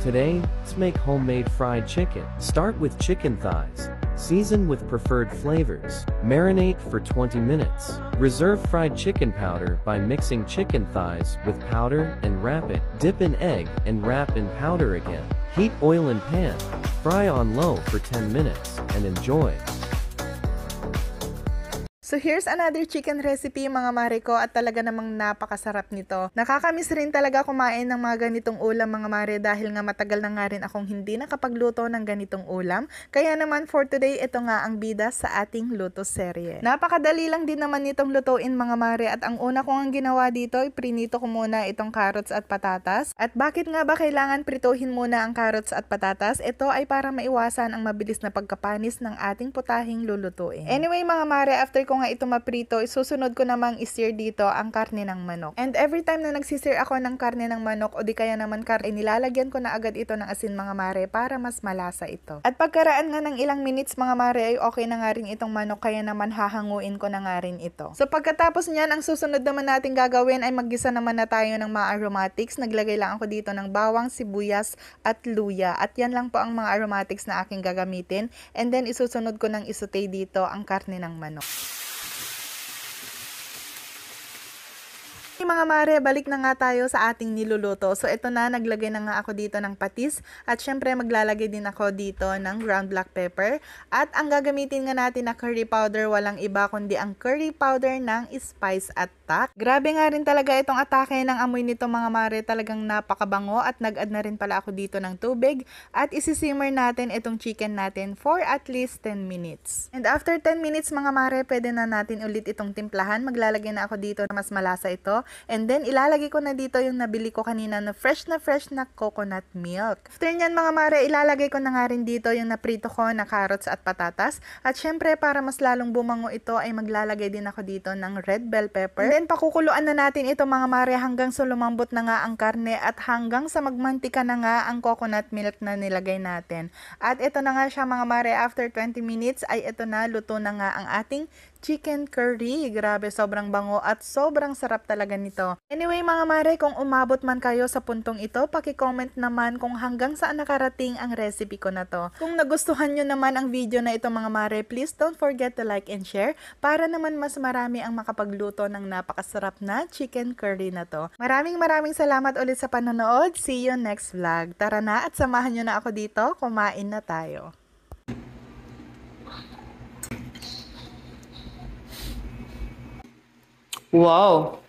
Today, let's make homemade fried chicken. Start with chicken thighs. Season with preferred flavors. Marinate for 20 minutes. Reserve fried chicken powder by mixing chicken thighs with powder and wrap it. Dip in egg and wrap in powder again. Heat oil in pan. Fry on low for 10 minutes and enjoy. So here's another chicken recipe mga mare ko at talaga namang napakasarap nito. Nakakamiss rin talaga kumain ng mga ganitong ulam mga mare dahil nga matagal na nga rin akong hindi nakapagluto ng ganitong ulam. Kaya naman for today, ito nga ang bida sa ating luto serye. Napakadali lang din naman nitong lutuin mga mare at ang una kong ginawa dito ay prinito ko muna itong carrots at patatas. At bakit nga ba kailangan prituhin muna ang carrots at patatas? Ito ay para maiwasan ang mabilis na pagkapanis ng ating putahing lulutuin. Anyway mga mare, after ko nga ito maprito, isusunod ko namang i-sear dito ang karne ng manok. And every time na nagsisear ako ng karne ng manok o di kaya naman karne, nilalagyan ko na agad ito ng asin mga mare para mas malasa ito. At pagkaraan nga ng ilang minutes mga mare ay okay na nga rin itong manok, kaya naman hahanguin ko na nga rin ito. So pagkatapos niyan, ang susunod naman natin gagawin ay maggisa naman na tayo ng mga aromatics. Naglagay lang ako dito ng bawang, sibuyas at luya. At yan lang po ang mga aromatics na aking gagamitin. And then isusunod ko ng isutay dito ang karne ng manok. Mga mare, balik na nga tayo sa ating niluluto. So ito na, naglagay na nga ako dito ng patis at syempre maglalagay din ako dito ng ground black pepper. At ang gagamitin nga natin na curry powder, walang iba kundi ang curry powder ng Spice Attack. Grabe nga rin talaga itong atake ng amoy nito mga mare, talagang napakabango. At nag-add na rin pala ako dito ng tubig at isisimmer natin itong chicken natin for at least 10 minutes. And after 10 minutes mga mare, pwede na natin ulit itong timplahan. Maglalagay na ako dito na mas malasa ito. And then, ilalagay ko na dito yung nabili ko kanina na fresh na coconut milk. After nyan mga mare, ilalagay ko na nga rin dito yung naprito ko na carrots at patatas. At syempre, para mas lalong bumango ito, ay maglalagay din ako dito ng red bell pepper. And then, pakukuluan na natin ito mga mare hanggang sa lumambot na nga ang karne at hanggang sa magmantika na nga ang coconut milk na nilagay natin. At ito na nga siya mga mare, after 20 minutes ay ito na, luto na nga ang ating chicken curry. Grabe, sobrang bango at sobrang sarap talaga nito. Anyway mga mare, kung umabot man kayo sa puntong ito, paki-comment naman kung hanggang saan nakarating ang recipe ko na to. Kung nagustuhan nyo naman ang video na ito mga mare, please don't forget to like and share para naman mas marami ang makapagluto ng napakasarap na chicken curry na to. Maraming salamat ulit sa panonood. See you next vlog. Tara na at samahan nyo na ako dito. Kumain na tayo. Wow!